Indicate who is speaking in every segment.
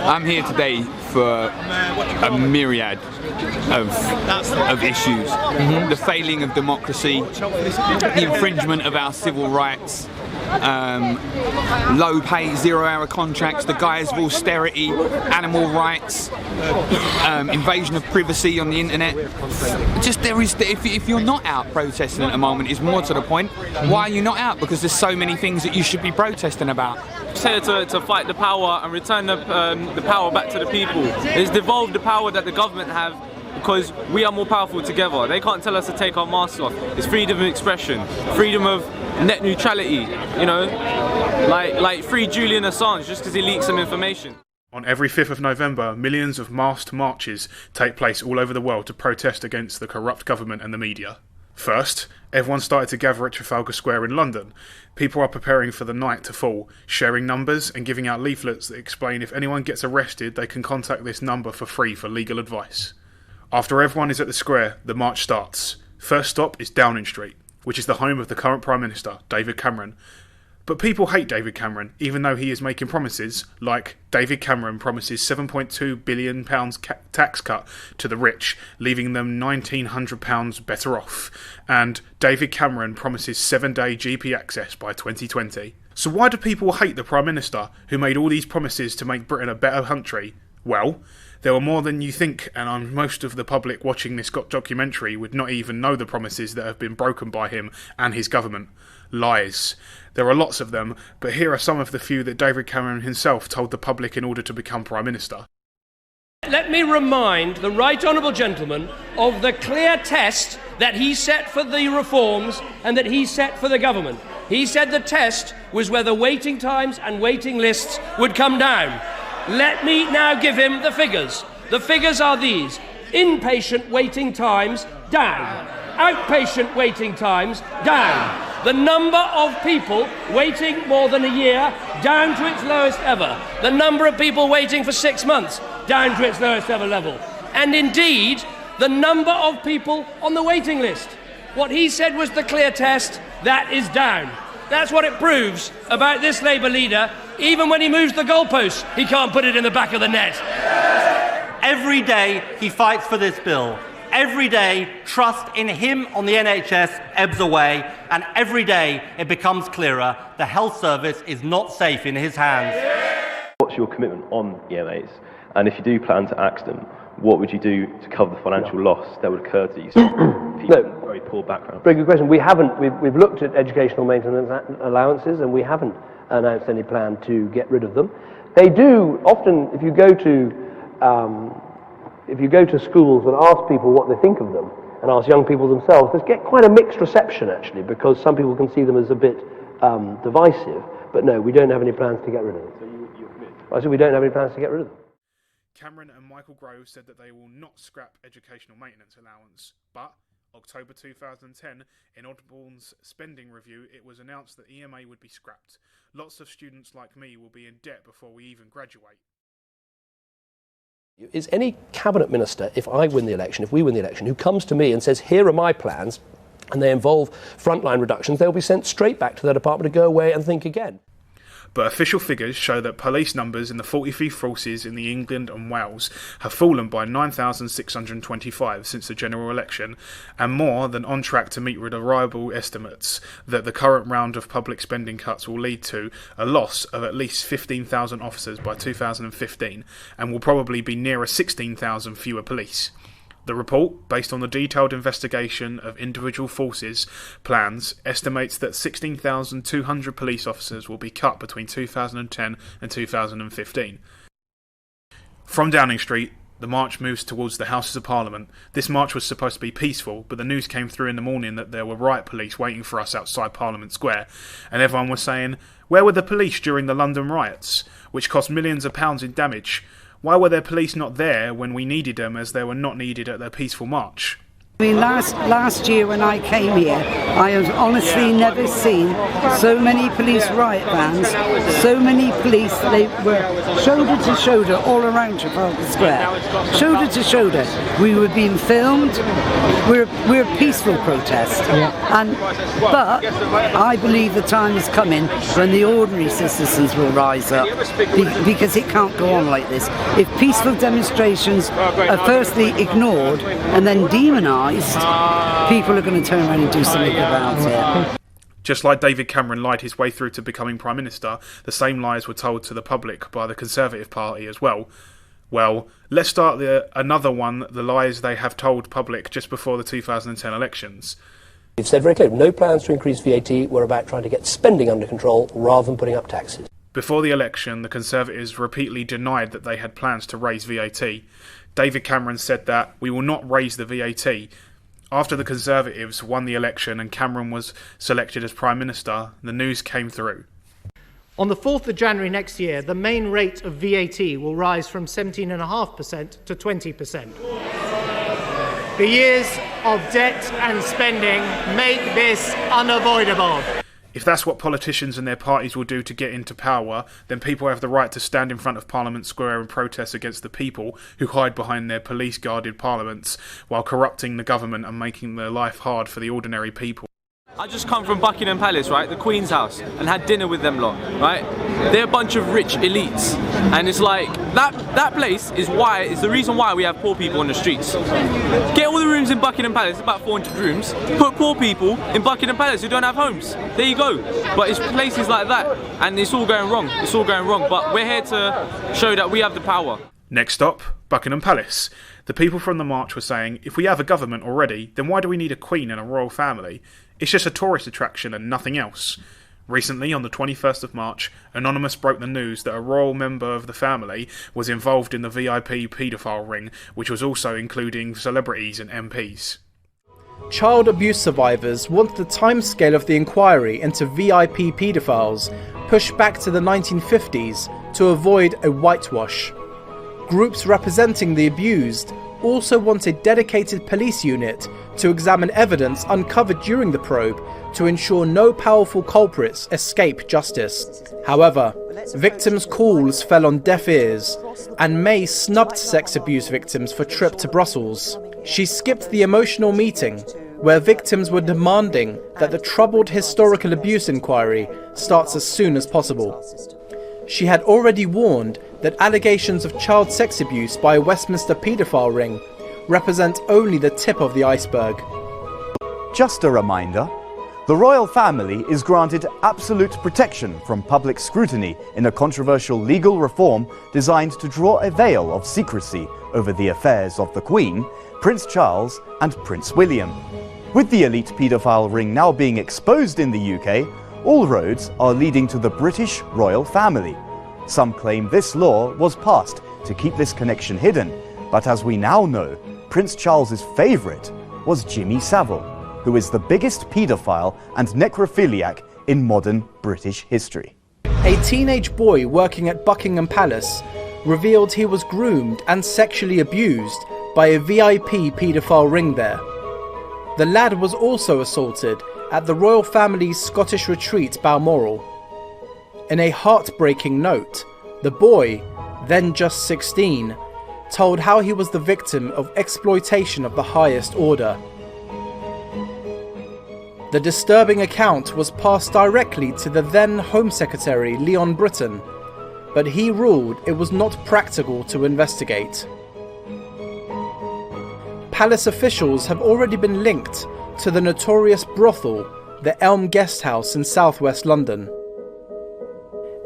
Speaker 1: I'm here today for a myriad of issues. The failing of democracy, the infringement of our civil rights, low pay, 0-hour contracts, the guise of austerity, animal rights, invasion of privacy on the internet. Just if you're not out protesting at the moment, is more to the point. Why are you not out? Because there's so many things that you should be protesting about.
Speaker 2: It's here to fight the power and return the power back to the people. It's devolved the power that the government have, because we are more powerful together. They can't tell us to take our masks off. It's freedom of expression, freedom of net neutrality, you know, like free Julian Assange just because he leaked some information.
Speaker 3: On every 5th of November, millions of masked marches take place all over the world to protest against the corrupt government and the media. First, everyone started to gather at Trafalgar Square in London. People are preparing for the night to fall, sharing numbers and giving out leaflets that explain if anyone gets arrested, they can contact this number for free for legal advice. After everyone is at the square, the march starts. First stop is Downing Street, which is the home of the current Prime Minister, David Cameron. But people hate David Cameron, even though he is making promises like David Cameron promises £7.2 billion tax cut to the rich, leaving them £1,900 better off. And David Cameron promises 7-day GP access by 2020. So why do people hate the Prime Minister, who made all these promises to make Britain a better country? Well, there were more than you think, and most of the public watching this documentary would not even know the promises that have been broken by him and his government. Lies. There are lots of them, but here are some of the few that David Cameron himself told the public in order to become Prime Minister.
Speaker 4: Let me remind the Right Honourable Gentleman of the clear test that he set for the reforms and that he set for the government. He said the test was whether waiting times and waiting lists would come down. Let me now give him the figures. The figures are these. Inpatient waiting times, down. Outpatient waiting times, down. The number of people waiting more than a year, down to its lowest ever. The number of people waiting for 6 months, down to its lowest ever level. And indeed, the number of people on the waiting list. What he said was the clear test, that is down. That's what it proves about this Labour leader. Even when he moves the goalposts, he can't put it in the back of the net.
Speaker 5: Every day he fights for this bill. Every day trust in him on the NHS ebbs away, and every day it becomes clearer the health service is not safe in his hands.
Speaker 6: What's your commitment on EMAs? And if you do plan to axe them, what would you do to cover the financial loss that would occur to you? People with very poor background.
Speaker 7: Very good question. We've looked at educational maintenance allowances, and we haven't announced any plan to get rid of them. They do often, if you go to schools and ask people what they think of them, and ask young people themselves, they get quite a mixed reception actually, because some people can see them as a bit divisive. But no, we don't have any plans to get rid of them.
Speaker 6: So you're committed?
Speaker 7: I said we don't have any plans to get rid of them.
Speaker 3: Cameron and Michael Grove said that they will not scrap educational maintenance allowance, but October 2010, in Audubon's spending review, it was announced that EMA would be scrapped. Lots of students like me will be in debt before we even graduate.
Speaker 7: Is any cabinet minister, if we win the election, who comes to me and says, here are my plans, and they involve frontline reductions, they'll be sent straight back to their department to go away and think again.
Speaker 3: But official figures show that police numbers in the 43 forces in the England and Wales have fallen by 9,625 since the general election, and more than on track to meet reliable estimates that the current round of public spending cuts will lead to a loss of at least 15,000 officers by 2015, and will probably be nearer 16,000 fewer police. The report, based on the detailed investigation of individual forces' plans, estimates that 16,200 police officers will be cut between 2010 and 2015. From Downing Street, the march moves towards the Houses of Parliament. This march was supposed to be peaceful, but the news came through in the morning that there were riot police waiting for us outside Parliament Square, and everyone was saying, where were the police during the London riots, which cost millions of pounds in damage? Why were their police not there when we needed them, as they were not needed at their peaceful march?
Speaker 8: I mean, last year when I came here, I have honestly never seen so many police riot vans, so many police. They were shoulder to shoulder all around Trafalgar Square, shoulder to shoulder. We were being filmed. We're a peaceful protest, but I believe the time is coming when the ordinary citizens will rise up, because it can't go on like this. If peaceful demonstrations are firstly ignored and then demonised, people are going to turn around and do something about it.
Speaker 3: Just like David Cameron lied his way through to becoming Prime Minister, the same lies were told to the public by the Conservative Party as well. Well, let's start another one, the lies they have told public just before the 2010 elections.
Speaker 7: We've said very clearly, no plans to increase VAT. We're about trying to get spending under control rather than putting up taxes.
Speaker 3: Before the election, the Conservatives repeatedly denied that they had plans to raise VAT. David Cameron said that we will not raise the VAT. After the Conservatives won the election and Cameron was selected as Prime Minister, the news came through.
Speaker 9: On the 4th of January next year, the main rate of VAT will rise from 17.5% to 20%. The years of debt and spending make this unavoidable.
Speaker 3: If that's what politicians and their parties will do to get into power, then people have the right to stand in front of Parliament Square and protest against the people who hide behind their police-guarded parliaments while corrupting the government and making their life hard for the ordinary people.
Speaker 2: I just come from Buckingham Palace, right, the Queen's house, and had dinner with them lot, right? They're a bunch of rich elites, and it's like, that place is the reason why we have poor people on the streets. Get all the rooms in Buckingham Palace, about 400 rooms, put poor people in Buckingham Palace who don't have homes. There you go. But it's places like that, and it's all going wrong. It's all going wrong, but we're here to show that we have the power.
Speaker 3: Next stop, Buckingham Palace. The people from the march were saying, if we have a government already, then why do we need a queen and a royal family? It's just a tourist attraction and nothing else. Recently, on the 21st of March, Anonymous broke the news that a royal member of the family was involved in the VIP paedophile ring, which was also including celebrities and MPs.
Speaker 10: Child abuse survivors want the timescale of the inquiry into VIP paedophiles pushed back to the 1950s to avoid a whitewash. Groups representing the abused also want a dedicated police unit to examine evidence uncovered during the probe to ensure no powerful culprits escape justice. However, victims' calls fell on deaf ears, and May snubbed sex abuse victims for trip to Brussels. She skipped the emotional meeting, where victims were demanding that the troubled historical abuse inquiry starts as soon as possible. She had already warned that allegations of child sex abuse by a Westminster paedophile ring represent only the tip of the iceberg.
Speaker 11: Just a reminder, the royal family is granted absolute protection from public scrutiny in a controversial legal reform designed to draw a veil of secrecy over the affairs of the Queen, Prince Charles and Prince William. With the elite paedophile ring now being exposed in the UK, all roads are leading to the British royal family. Some claim this law was passed to keep this connection hidden, but as we now know, Prince Charles's favourite was Jimmy Savile, who is the biggest paedophile and necrophiliac in modern British history.
Speaker 10: A teenage boy working at Buckingham Palace revealed he was groomed and sexually abused by a VIP paedophile ring there. The lad was also assaulted at the royal family's Scottish retreat Balmoral. In a heartbreaking note, the boy, then just 16, told how he was the victim of exploitation of the highest order. The disturbing account was passed directly to the then Home Secretary Leon Britton, but he ruled it was not practical to investigate. Palace officials have already been linked to the notorious brothel, the Elm Guesthouse in southwest London.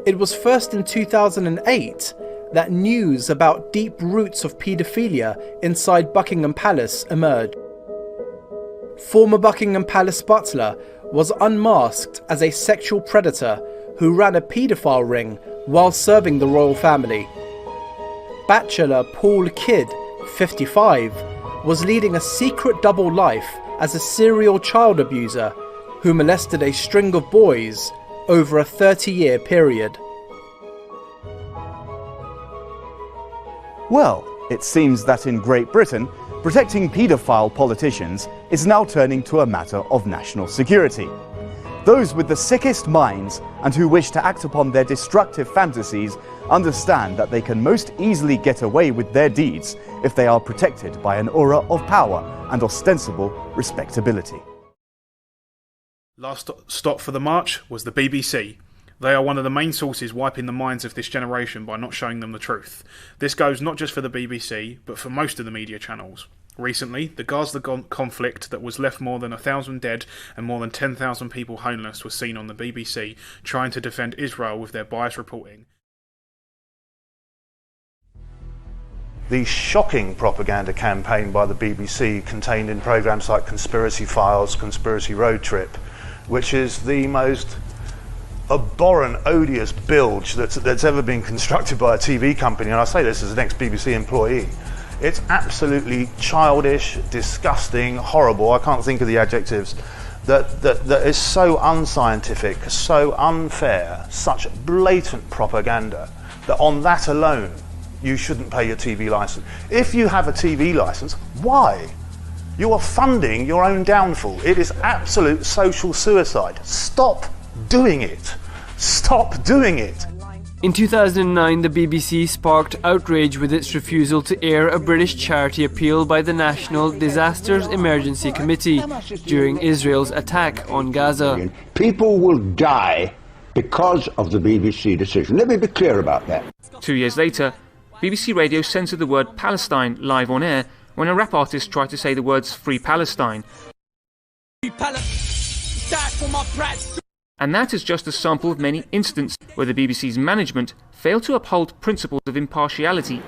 Speaker 10: It was first in 2008 that news about deep roots of paedophilia inside Buckingham Palace emerged. Former Buckingham Palace butler was unmasked as a sexual predator who ran a paedophile ring while serving the royal family. Bachelor Paul Kidd, 55, was leading a secret double life as a serial child abuser who molested a string of boys over a 30-year period.
Speaker 11: Well, it seems that in Great Britain, protecting paedophile politicians is now turning to a matter of national security. Those with the sickest minds and who wish to act upon their destructive fantasies understand that they can most easily get away with their deeds if they are protected by an aura of power and ostensible respectability.
Speaker 3: Last stop for the march was the BBC. They are one of the main sources wiping the minds of this generation by not showing them the truth. This goes not just for the BBC, but for most of the media channels. Recently, the Gaza conflict that was left more than 1,000 dead and more than 10,000 people homeless was seen on the BBC trying to defend Israel with their biased reporting.
Speaker 12: The shocking propaganda campaign by the BBC contained in programmes like Conspiracy Files, Conspiracy Road Trip, which is the most abhorrent, odious bilge that's ever been constructed by a TV company, and I say this as an ex-BBC employee. It's absolutely childish, disgusting, horrible, I can't think of the adjectives, that is so unscientific, so unfair, such blatant propaganda, that on that alone you shouldn't pay your TV licence. If you have a TV licence, why? You are funding your own downfall. It is absolute social suicide. Stop doing it. Stop doing it.
Speaker 13: In 2009, the BBC sparked outrage with its refusal to air a British charity appeal by the National Disasters Emergency Committee during Israel's attack on Gaza.
Speaker 14: People will die because of the BBC decision. Let me be clear about that.
Speaker 15: 2 years later, BBC Radio censored the word Palestine live on air when a rap artist tried to say the words Free Palestine. And that is just a sample of many instances where the BBC's management failed to uphold principles of impartiality.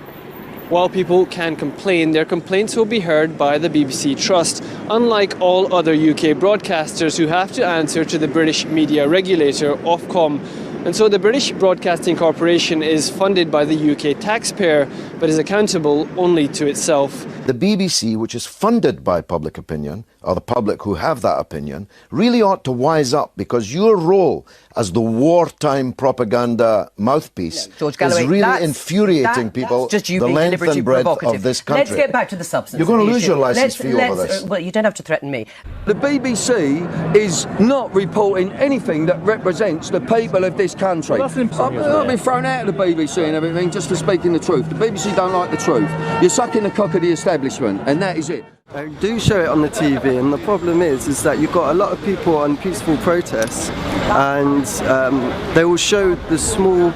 Speaker 13: While people can complain, their complaints will be heard by the BBC Trust, unlike all other UK broadcasters who have to answer to the British media regulator, Ofcom. And so the British Broadcasting Corporation is funded by the UK taxpayer, but is accountable only to itself.
Speaker 16: The BBC, which is funded by public opinion, or the public who have that opinion, really ought to wise up, because your role as the wartime propaganda mouthpiece is really infuriating people the length and breadth of this country.
Speaker 17: Let's get back to the substance.
Speaker 16: You're going to lose your licence fee over this.
Speaker 17: Well, you don't have to threaten me.
Speaker 18: The BBC is not reporting anything that represents the people of this country. Well, I've been thrown out of the BBC and everything just for speaking the truth. The BBC don't like the truth. You're sucking the cock of the establishment, and that is it.
Speaker 19: I do show it on the TV, and the problem is that you've got a lot of people on peaceful protests, and they will show the small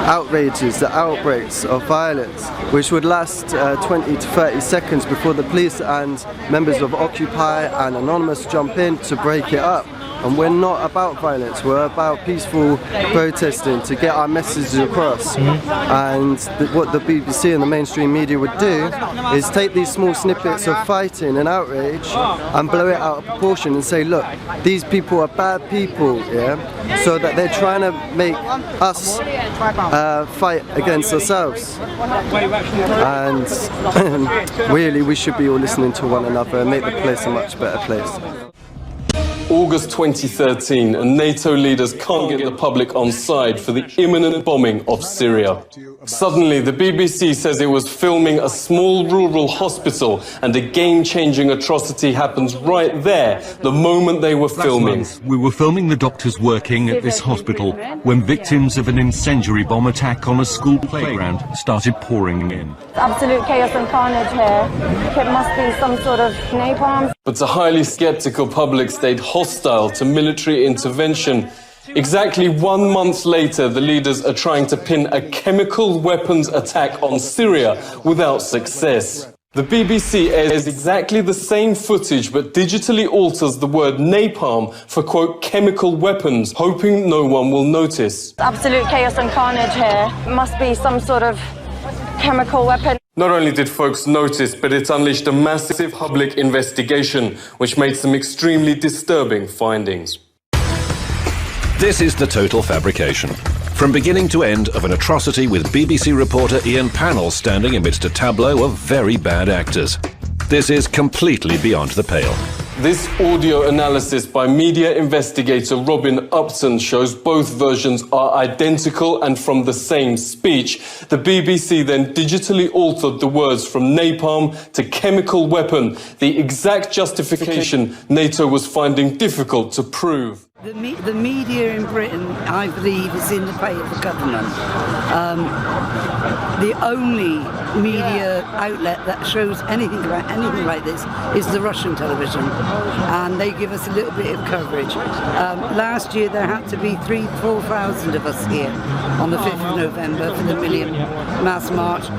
Speaker 19: outrages, the outbreaks of violence, which would last 20 to 30 seconds before the police and members of Occupy and Anonymous jump in to break it up. And we're not about violence, we're about peaceful protesting to get our messages across. And what the BBC and the mainstream media would do is take these small snippets of fighting and outrage and blow it out of proportion and say, look, these people are bad people, yeah? So that they're trying to make us fight against ourselves. And really, we should be all listening to one another and make the place a much better place.
Speaker 20: August 2013, and NATO leaders can't get the public on side for the imminent bombing of Syria. Suddenly, the BBC says it was filming a small rural hospital, and a game-changing atrocity happens right there, the moment they were filming.
Speaker 21: We were filming the doctors working at this hospital when victims of an incendiary bomb attack on a school playground started pouring in.
Speaker 22: Absolute chaos and carnage here. It must be some sort of napalm.
Speaker 20: But a highly sceptical public stayed hostile to military intervention. Exactly 1 month later, the leaders are trying to pin a chemical weapons attack on Syria without success. The BBC airs exactly the same footage but digitally alters the word napalm for, quote, chemical weapons, hoping no one will notice.
Speaker 22: Absolute chaos and carnage here. It must be some sort of chemical weapon.
Speaker 20: Not only did folks notice, but it unleashed a massive public investigation, which made some extremely disturbing findings.
Speaker 23: This is the total fabrication. From beginning to end of an atrocity with BBC reporter Ian Pannell standing amidst a tableau of very bad actors. This is completely beyond the pale.
Speaker 20: This audio analysis by media investigator Robin Upton shows both versions are identical and from the same speech. The BBC then digitally altered the words from napalm to chemical weapon, the exact justification NATO was finding difficult to prove.
Speaker 8: The media in Britain, I believe, is in the pay of the government. The only media outlet that shows anything about anything like this is the Russian television, and they give us a little bit of coverage. Last year there had to be 3,000-4,000 of us here on the 5th of November for the Million Mass March.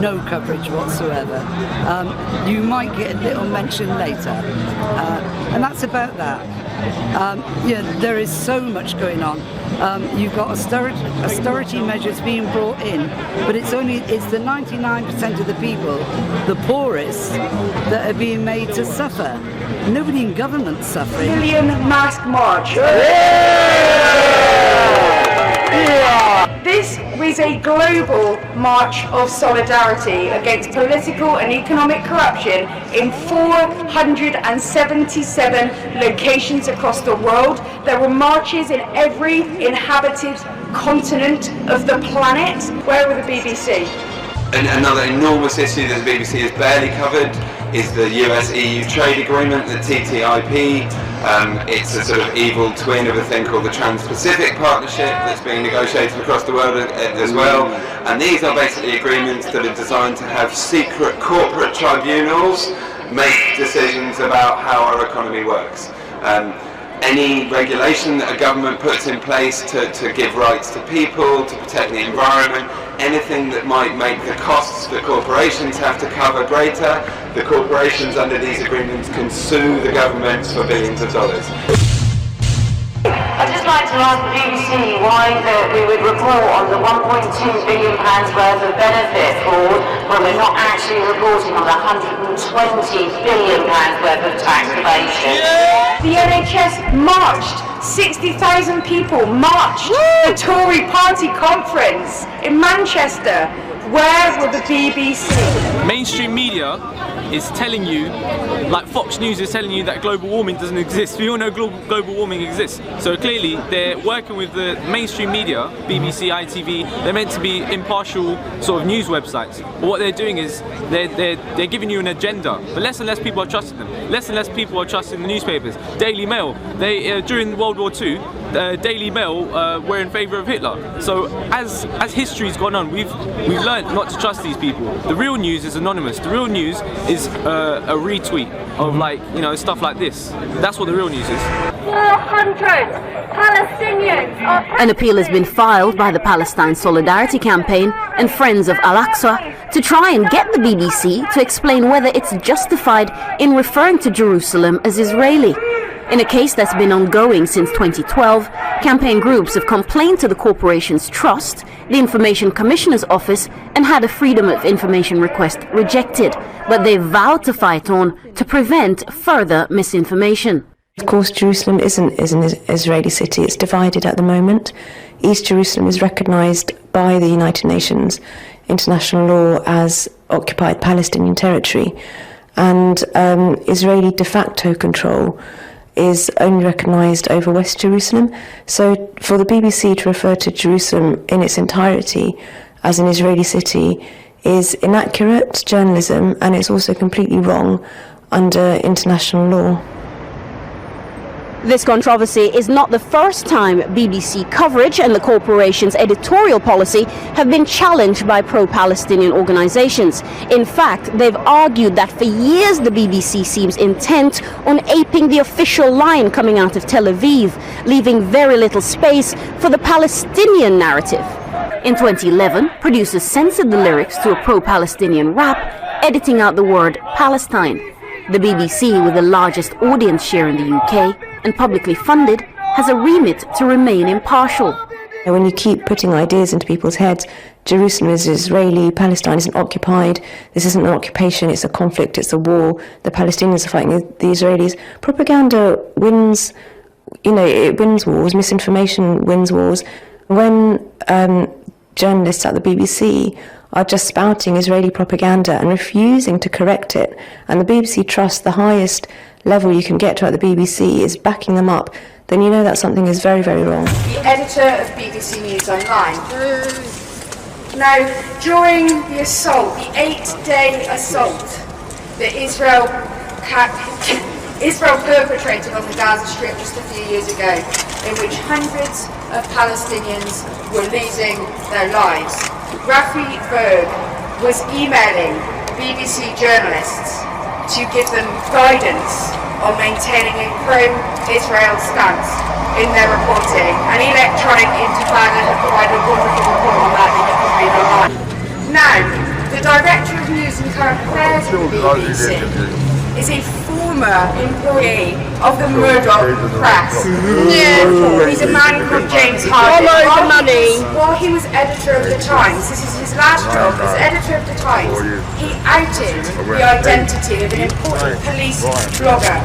Speaker 8: No coverage whatsoever. You might get a little mention later, and that's about that. There is so much going on. You've got austerity measures being brought in, but it's the 99% of the people, the poorest, that are being made to suffer. Nobody in government's suffering.
Speaker 1: Million Mask March. This was a global march of solidarity against political and economic corruption in 477 locations across the world. There were marches in every inhabited continent of the planet. Where were the BBC?
Speaker 4: And another enormous issue that the BBC has barely covered is the US-EU trade agreement, the TTIP. It's a sort of evil twin of a thing called the Trans-Pacific Partnership that's being negotiated across the world as well. And these are basically agreements that are designed to have secret corporate tribunals make decisions about how our economy works. Any regulation that a government puts in place to give rights to people, to protect the environment, anything that might make the costs that corporations have to cover greater, the corporations under these agreements can sue the governments for billions of dollars.
Speaker 17: I'd just like to ask the BBC why we would report on the £1.2 billion worth of benefit fraud when we're not actually reporting on the £120 billion worth of tax evasion.
Speaker 1: The NHS marched. 60,000 people marched. The Tory party conference in Manchester. Where were the BBC?
Speaker 2: Mainstream media is telling you, like Fox News is telling you, that global warming doesn't exist. We all know global warming exists. So clearly they're working with the mainstream media, BBC, ITV, they're meant to be impartial sort of news websites. But what they're doing is they're giving you an agenda, but less and less people are trusting them. Less and less people are trusting the newspapers. Daily Mail, during World War II, Daily Mail were in favour of Hitler. So as history's gone on, we've learned not to trust these people. The real news is anonymous. The real news is a retweet of stuff like this. That's what the real news is.
Speaker 1: 400 Palestinians are...
Speaker 24: An appeal has been filed by the Palestine Solidarity Campaign and Friends of Al-Aqsa to try and get the BBC to explain whether it's justified in referring to Jerusalem as Israeli. In a case that's been ongoing since 2012, campaign groups have complained to the corporation's trust, the Information Commissioner's Office, and had a Freedom of Information request rejected, but they vowed to fight on to prevent further misinformation.
Speaker 25: Of course, Jerusalem isn't an Israeli city. It's divided at the moment. East Jerusalem is recognised by the United Nations international law as occupied Palestinian territory, and Israeli de facto control is only recognised over West Jerusalem. So for the BBC to refer to Jerusalem in its entirety as an Israeli city is inaccurate journalism, and it's also completely wrong under international law.
Speaker 24: This controversy is not the first time BBC coverage and the corporation's editorial policy have been challenged by pro-Palestinian organisations. In fact, they've argued that for years the BBC seems intent on aping the official line coming out of Tel Aviv, leaving very little space for the Palestinian narrative. In 2011, producers censored the lyrics to a pro-Palestinian rap, editing out the word Palestine. The BBC, with the largest audience share in the UK and publicly funded, has a remit to remain impartial.
Speaker 25: When you keep putting ideas into people's heads, Jerusalem is Israeli, Palestine isn't occupied, this isn't an occupation, it's a conflict, it's a war, the Palestinians are fighting the Israelis. Propaganda wins, it wins wars, misinformation wins wars. When journalists at the BBC are just spouting Israeli propaganda and refusing to correct it, and the BBC Trust, the highest level you can get to at the BBC, is backing them up, then you know that something is very, very wrong.
Speaker 1: The editor of BBC News Online. Now, during the assault, the 8-day assault that Israel perpetrated on the Gaza Strip just a few years ago, in which hundreds of Palestinians were losing their lives, Rafi Berg was emailing BBC journalists to give them guidance on maintaining a pro-Israel stance in their reporting, and Electronic Intifada have provided a wonderful report on that that you can read online. Now, the Director of News and Current Affairs of the BBC is a former employee of the Murdoch press. He's a man called James Hardy. While he was editor of the Times, this is his last job as editor of the Times, he outed the identity of an important police blogger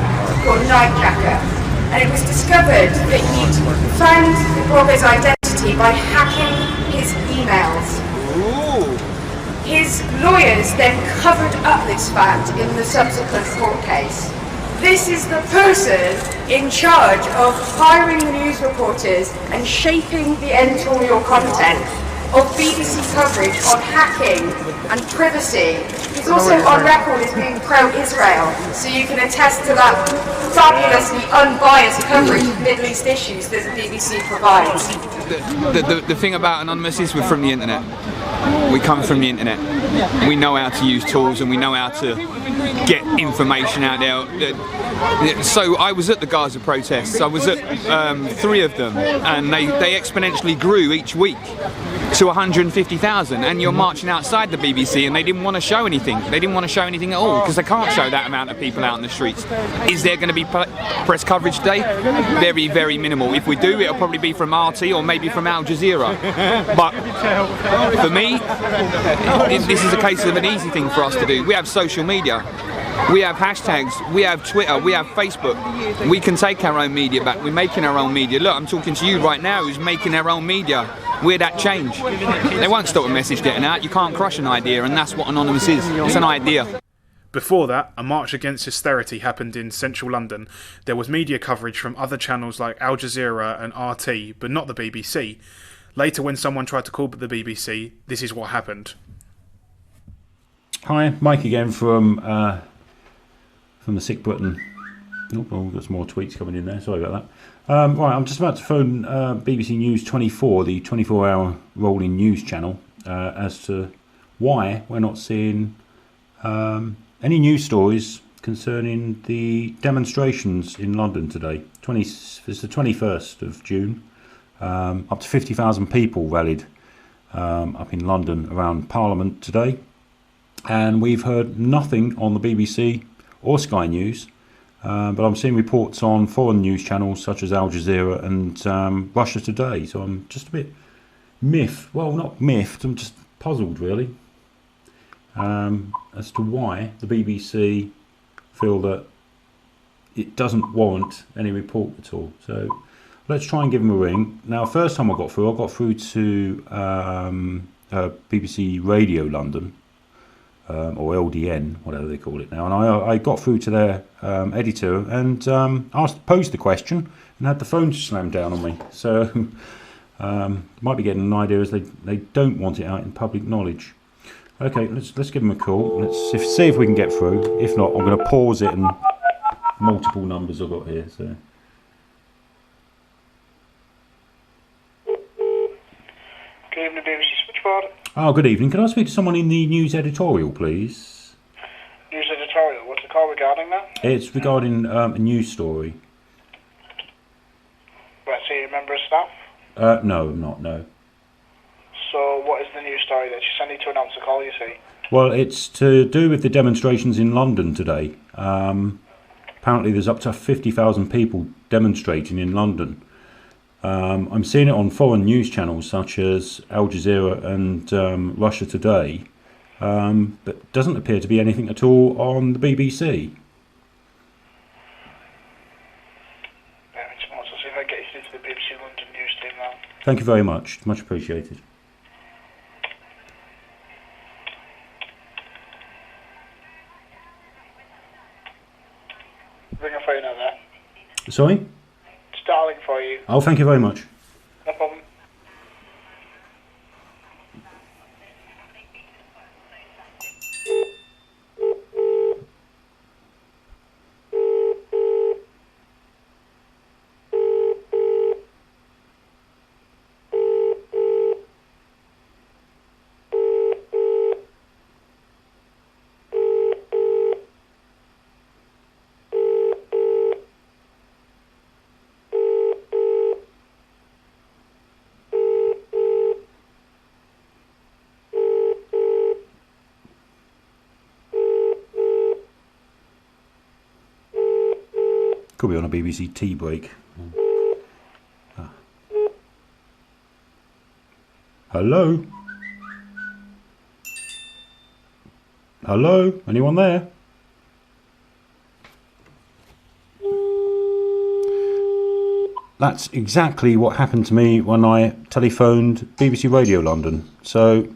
Speaker 1: called Nightjacker. And it was discovered that he'd found the blogger's identity by hacking his emails. His lawyers then covered up this fact in the subsequent court case. This is the person in charge of hiring the news reporters and shaping the editorial content of BBC coverage on hacking and privacy. He's also on record as being pro-Israel, so you can attest to that fabulously unbiased coverage of Middle East issues that the BBC provides.
Speaker 5: The thing about Anonymous is we're from the internet. We come from the internet. We know how to use tools and we know how to get information out there. So I was at the Gaza protests. I was at 3 of them, and they exponentially grew each week to 150,000, and you're marching outside the BBC and they didn't want to show anything. They didn't want to show anything at all because they can't show that amount of people out in the streets. Is there going to be press coverage today? Very, very minimal. If we do, it'll probably be from RT or maybe from Al Jazeera. But for me, this is a case of an easy thing for us to do. We have social media. We have hashtags, we have Twitter, we have Facebook. We can take our own media back. We're making our own media. Look, I'm talking to you right now who's making their own media. We're that change. They won't stop a message getting out. You can't crush an idea, and that's what Anonymous is. It's an idea.
Speaker 3: Before that, a march against hysterity happened in central London. There was media coverage from other channels like Al Jazeera and RT, but not the BBC. Later, when someone tried to call the BBC, this is what happened.
Speaker 6: Hi, Mike again from the Sick Britain. Oh, we've got some more tweets coming in there. Sorry about that. Right, I'm just about to phone BBC News 24, the 24-hour rolling news channel, as to why we're not seeing any news stories concerning the demonstrations in London today. It's the 21st of June. Up to 50,000 people rallied up in London around Parliament today. And we've heard nothing on the BBC or Sky News, but I'm seeing reports on foreign news channels such as Al Jazeera and Russia Today, so I'm just a bit miffed. Well, not miffed, I'm just puzzled really as to why the BBC feel that it doesn't warrant any report at all. So let's try and give them a ring. Now, first time I got through to BBC Radio London, or LDN, whatever they call it now, and I got through to their editor and posed the question and had the phone slammed down on me. So might be getting an idea as they don't want it out in public knowledge. Okay, let's give them a call. Let's see if we can get through. If not, I'm going to pause it and multiple numbers I've got here. So.
Speaker 7: Good evening, BBC Switchboard.
Speaker 6: Oh, good evening. Can I speak to someone in the news editorial, please?
Speaker 7: News editorial. What's the call regarding that?
Speaker 6: It's regarding a news story.
Speaker 7: Right, so you're a member of staff?
Speaker 6: No, I'm not, no.
Speaker 7: So what is the news story that you sent me to announce the call, you see?
Speaker 6: Well, it's to do with the demonstrations in London today. Apparently there's up to 50,000 people demonstrating in London. I'm seeing it on foreign news channels such as Al Jazeera and Russia Today, but doesn't appear to be anything at all on the BBC.
Speaker 7: So see if I get you through to the BBC London news team now.
Speaker 6: Thank you very much. Much appreciated. Sorry?
Speaker 7: It's darling for you.
Speaker 6: Oh, thank you very much.
Speaker 7: No problem.
Speaker 6: Could be on a BBC tea break. Ah. Hello? Hello? Anyone there? That's exactly what happened to me when I telephoned BBC Radio London. So,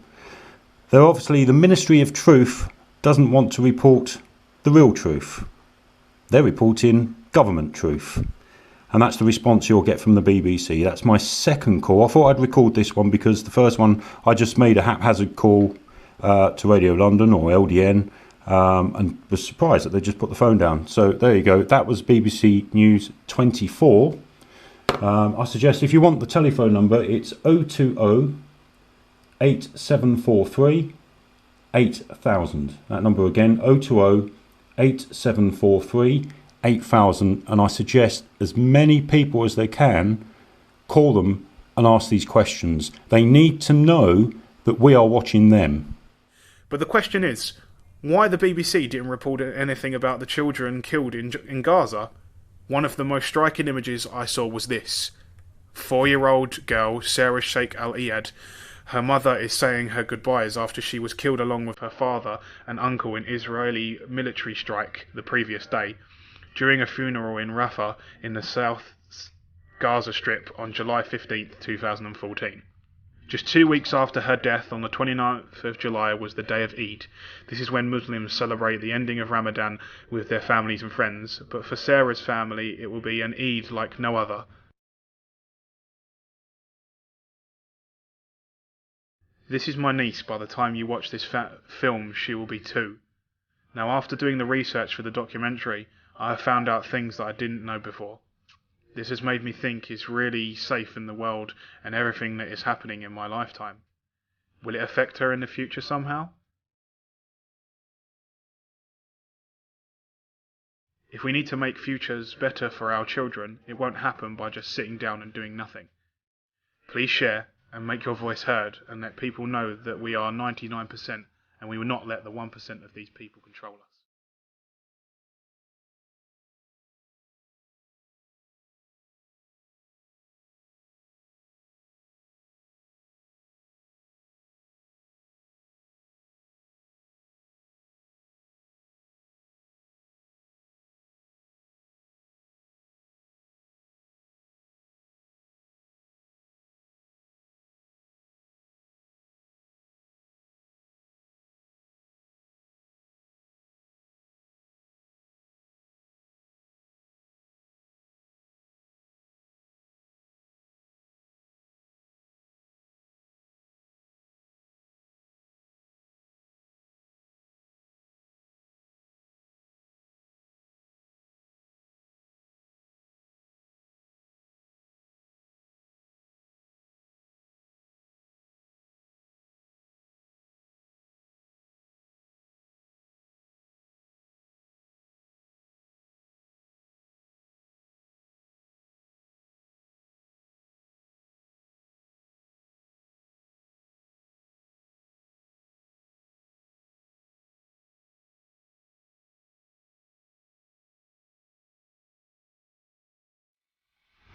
Speaker 6: they're obviously, the Ministry of Truth doesn't want to report the real truth. They're reporting government truth. And that's the response you'll get from the BBC. That's my second call. I thought I'd record this one because the first one, I just made a haphazard call to Radio London or LDN and was surprised that they just put the phone down. So there you go. That was BBC News 24. I suggest if you want the telephone number, it's 020 8743 8000. That number again, 020 8743 8000, and I suggest as many people as they can call them and ask these questions. They need to know that we are watching them.
Speaker 3: But the question is, why the BBC didn't report anything about the children killed in Gaza? One of the most striking images I saw was this. 4-year-old girl Sarah Sheikh Al-Iyad. Her mother is saying her goodbyes after she was killed along with her father and uncle in Israeli military strike the previous day, during a funeral in Rafah in the South Gaza Strip on July 15, 2014. Just 2 weeks after her death on the 29th of July was the day of Eid. This is when Muslims celebrate the ending of Ramadan with their families and friends, but for Sarah's family it will be an Eid like no other. This is my niece. By the time you watch this film, she will be 2. Now, after doing the research for the documentary, I have found out things that I didn't know before. This has made me think is really safe in the world and everything that is happening in my lifetime. Will it affect her in the future somehow? If we need to make futures better for our children, it won't happen by just sitting down and doing nothing. Please share and make your voice heard and let people know that we are 99% and we will not let the 1% of these people control us.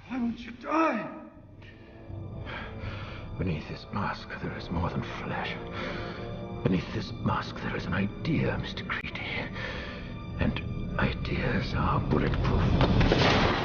Speaker 9: Why won't you die? Beneath this mask there is more than flesh. Beneath this mask there is an idea, Mr. Creedy. And ideas are bulletproof.